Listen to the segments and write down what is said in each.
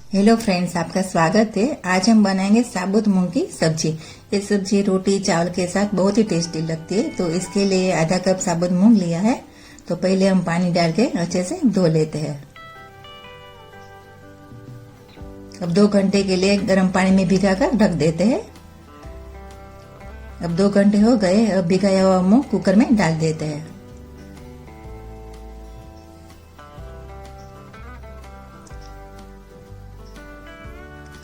Hello friends, आपका स्वागत है। आज हम बनाएंगे साबुत मूंग की सब्जी। ये सब्जी रोटी चावल के साथ बहुत ही टेस्टी लगती है। तो इसके लिए आधा कप साबुत मूंग लिया है। तो पहले हम पानी डाल के अच्छे से धो लेते हैं। अब 2 घंटे के लिए गर्म पानी में भिगाकर रख देते हैं। अब 2 घंटे हो गए। अब भिगाया हुआ मूंग कुकर में डाल देते हैं।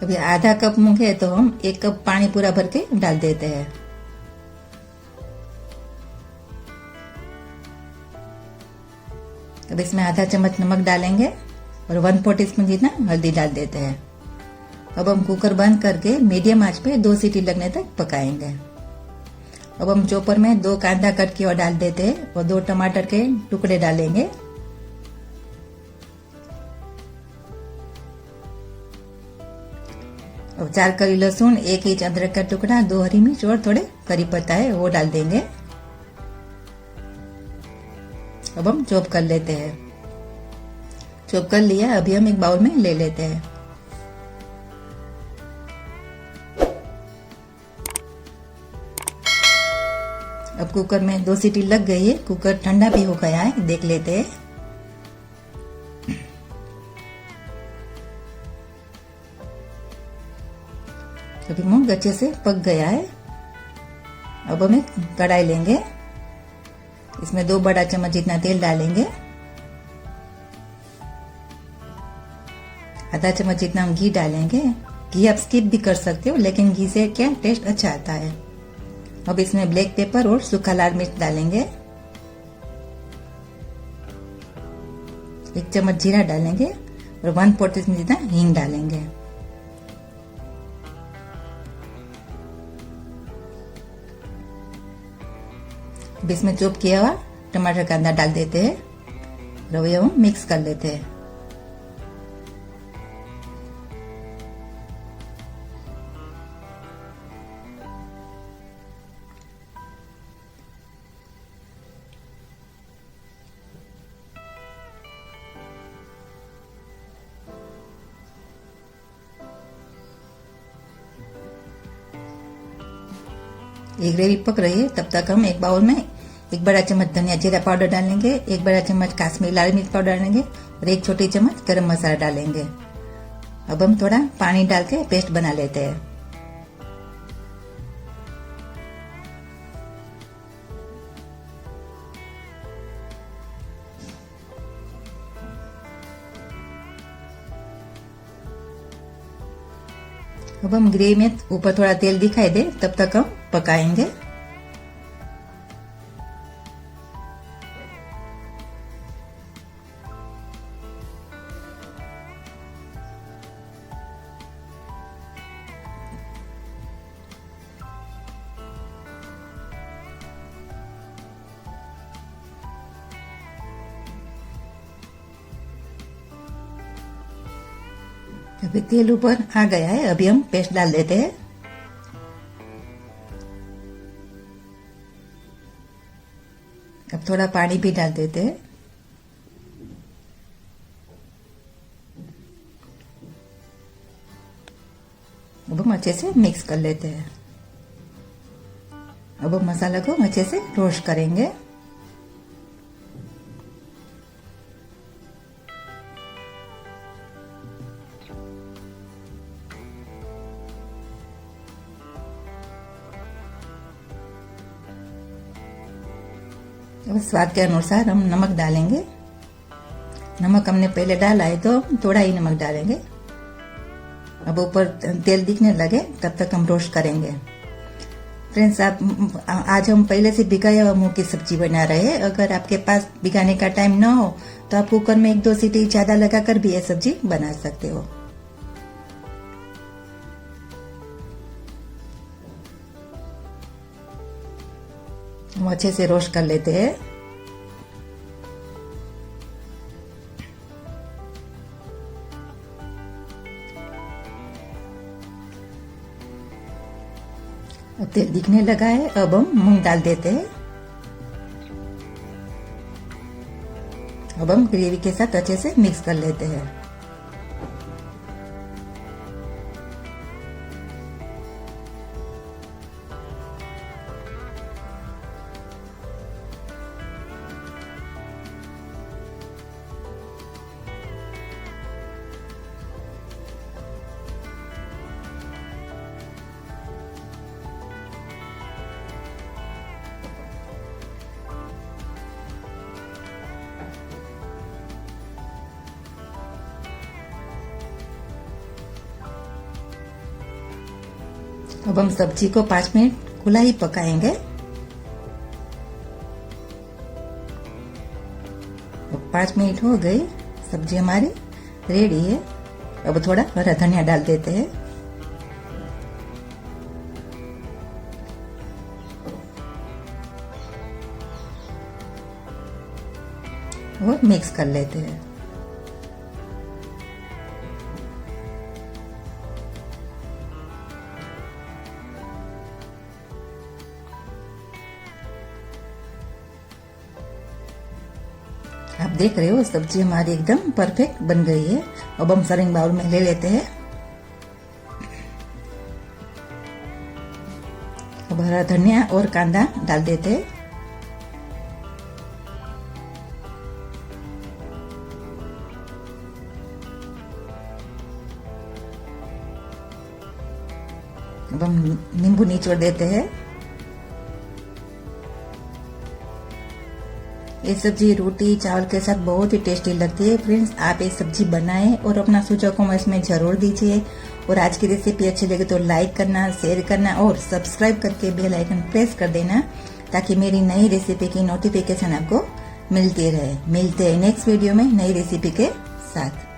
अभी आधा कप मूंग है तो हम 1 कप पानी पूरा भर के डाल देते हैं। अब इसमें आधा चम्मच नमक डालेंगे और 1/4 टीस्पून जितना हल्दी डाल देते हैं। अब हम कुकर बंद करके मीडियम आंच पे 2 सीटी लगने तक पकाएंगे। अब हम चॉपर में 2 कांदा कट के और डाल देते हैं और 2 टमाटर के टुकड़े डालेंगे। अब 4 कली लहसुन, 1 इंच अदरक का टुकड़ा, 2 हरी मिर्च और थोड़े करी पत्ता है वो डाल देंगे। अब हम चॉप कर लेते हैं। चॉप कर लिया। अभी हम एक बाउल में ले लेते हैं। अब कुकर में 2 सीटी लग गई है। कुकर ठंडा भी हो गया है, देख लेते हैं। अभी मूंग अच्छे से पक गया है। अब हम एक कढ़ाई लेंगे। इसमें 2 बड़ा चम्मच जितना तेल डालेंगे। आधा चम्मच जितना हम घी डालेंगे। घी आप स्किप भी कर सकते हो, लेकिन घी से क्या टेस्ट अच्छा आता है। अब इसमें ब्लैक पेपर और सूखा लाल मिर्च डालेंगे। 1 चम्मच जीरा डालेंगे और 1/4 टीस्पून जितना हींग डालेंगे। अब इसमें चॉप किया हुआ टमाटर कांदा डाल देते हैं। रवैया हम मिक्स कर लेते हैं। ये ग्रेवी पक रही है, तब तक हम एक बाउल में 1 बड़ा चम्मच धनिया जीरा पाउडर डालेंगे, 1 बड़ा चम्मच काश्मीरी लाल मिर्च पाउडर डालेंगे और 1 छोटी चम्मच गरम मसाला डालेंगे। अब हम थोड़ा पानी डाल के पेस्ट बना लेते हैं। अब हम ग्रेवी में ऊपर थोड़ा तेल दिखाई दे तब तक हम पकाएंगे। अभी तेल ऊपर आ गया है। अभी हम पेस्ट डाल देते हैं। अब थोड़ा पानी भी डाल देते हैं। अब हम अच्छे से मिक्स कर लेते हैं। अब हम मसाला को अच्छे से रोस्ट करेंगे। अब स्वाद के अनुसार हम नमक डालेंगे। नमक हमने पहले डाला है तो थोड़ा ही नमक डालेंगे। अब ऊपर तेल दिखने लगे तब तक हम रोस्ट करेंगे। फ्रेंड्स, आज हम पहले से भिगाया हुआ मूंग की सब्जी बना रहे हैं। अगर आपके पास भिगाने का टाइम ना हो तो आप कुकर में 1-2 सीटी ज्यादा लगाकर भी ये सब्जी बना सकते हो। हम अच्छे से रोस्ट कर लेते हैं। अब तेल दिखने लगा है। अब हम मूंग डाल देते हैं। अब हम ग्रेवी के साथ अच्छे से मिक्स कर लेते हैं। अब हम सब्जी को 5 मिनट खुला ही पकाएंगे। 5 मिनट हो गई, सब्जी हमारी रेडी है। अब थोड़ा हरा धनिया डाल देते हैं और मिक्स कर लेते हैं। आप देख रहे हो सब्जी हमारी एकदम परफेक्ट बन गई है। अब हम सर्विंग बाउल में ले लेते हैं। अब हरा धनिया और कांदा डाल देते हैं। अब हम नींबू निचोड़ देते हैं। ये सब्जी रोटी चावल के साथ बहुत ही टेस्टी लगती है। फ्रेंड्स, आप ये सब्जी बनाएं और अपना सुझाव कमेंट्स में जरूर दीजिए। और आज की रेसिपी अच्छी लगे तो लाइक करना, शेयर करना और सब्सक्राइब करके बेल आइकन प्रेस कर देना, ताकि मेरी नई रेसिपी की नोटिफिकेशन आपको मिलती रहे। मिलते हैं नेक्स्ट वीडियो में नई रेसिपी के साथ।